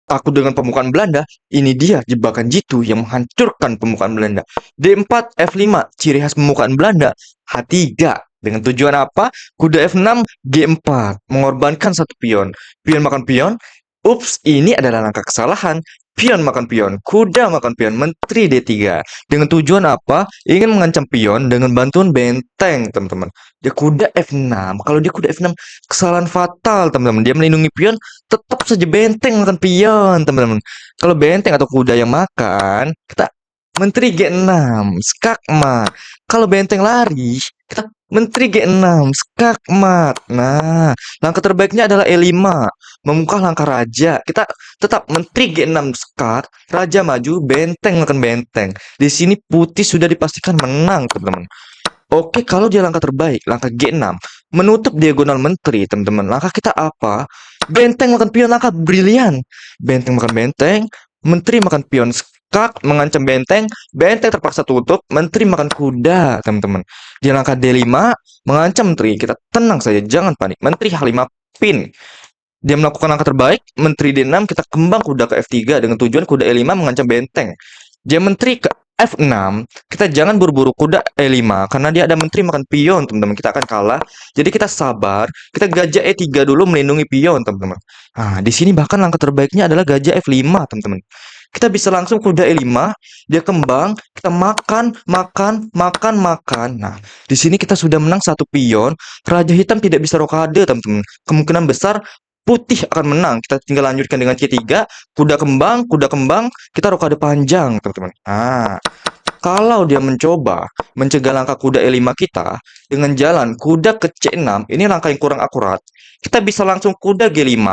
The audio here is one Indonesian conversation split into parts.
Takut dengan pembukaan Belanda, ini dia jebakan jitu yang menghancurkan pembukaan Belanda. D4, F5, ciri khas pembukaan Belanda. H3, dengan tujuan apa? Kuda F6, G4, mengorbankan satu pion. Pion makan pion. Ups, ini adalah langkah kesalahan. Pion makan pion, kuda makan pion, menteri D3. Dengan tujuan apa? Ingin mengancam pion dengan bantuan benteng, teman-teman. Dia kuda F6. Kalau dia kuda F6, kesalahan fatal, teman-teman. Dia melindungi pion, tetap saja benteng makan pion, teman-teman. Kalau benteng atau kuda yang makan, kita menteri G6, skakmat. Kalau benteng lari, kita menteri G6, skakmat. Nah, langkah terbaiknya adalah E5, membuka langkah raja. Kita tetap menteri G6, skak, raja maju, benteng makan benteng. Di sini putih sudah dipastikan menang, teman-teman. Oke, kalau dia langkah terbaik, langkah G6, menutup diagonal menteri, teman-teman. Langkah kita apa? Benteng makan pion, langkah brilian. Benteng makan benteng, menteri makan pion, skak, mengancam benteng, benteng terpaksa tutup, menteri makan kuda, teman-teman. Di langkah D5, mengancam menteri, kita tenang saja, jangan panik. Menteri H5 pin. Dia melakukan langkah terbaik, menteri D6, kita kembang kuda ke F3 dengan tujuan kuda E5 mengancam benteng. Dia menteri ke F6, kita jangan buru-buru kuda E5 karena dia ada menteri makan pion, teman-teman. Kita akan kalah. Jadi kita sabar, kita gajah E3 dulu melindungi pion, teman-teman. Nah, di sini bahkan langkah terbaiknya adalah gajah F5, teman-teman. Kita bisa langsung kuda E5, dia kembang, kita makan, makan, makan, makan. Nah, di sini kita sudah menang satu pion. Raja hitam tidak bisa rokade, teman-teman. Kemungkinan besar putih akan menang. Kita tinggal lanjutkan dengan C3, kuda kembang, kita rokade panjang, teman-teman. Nah, kalau dia mencoba mencegah langkah kuda E5 kita dengan jalan kuda ke C6, ini langkah yang kurang akurat. Kita bisa langsung kuda G5,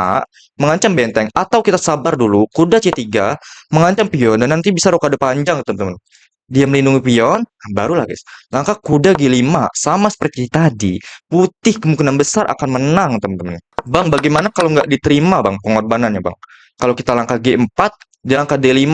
mengancam benteng, atau kita sabar dulu, kuda C3, mengancam pion, dan nanti bisa rokade panjang, teman-teman. Dia melindungi pion, nah barulah guys. Langkah kuda G5, sama seperti tadi, putih kemungkinan besar akan menang, teman-teman. Bang, bagaimana kalau nggak diterima, Bang, pengorbanannya, Bang? Kalau kita langkah G4, dia langkah D5.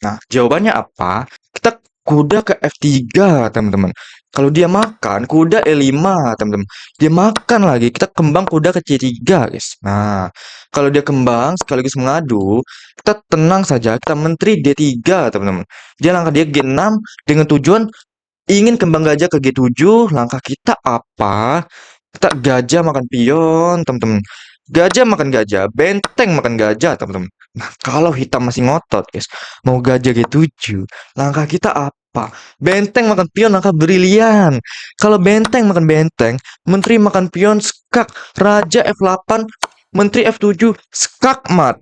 Nah, jawabannya apa? Kita kuda ke F3, teman-teman. Kalau dia makan, kuda E5, teman-teman. Dia makan lagi, kita kembang kuda ke C3, guys. Nah, kalau dia kembang sekaligus mengadu, kita tenang saja, kita menteri D3, teman-teman. Dia G6 dengan tujuan ingin kembang gajah ke G7, langkah kita apa? Kita gajah makan pion, teman-teman. Gajah makan gajah, benteng makan gajah, teman-teman. Nah, kalau hitam masih ngotot, guys, mau gajah G7, langkah kita apa? Benteng makan pion, langkah brilian. Kalau benteng makan benteng, menteri makan pion, skak, raja F8, menteri F7, skak mat.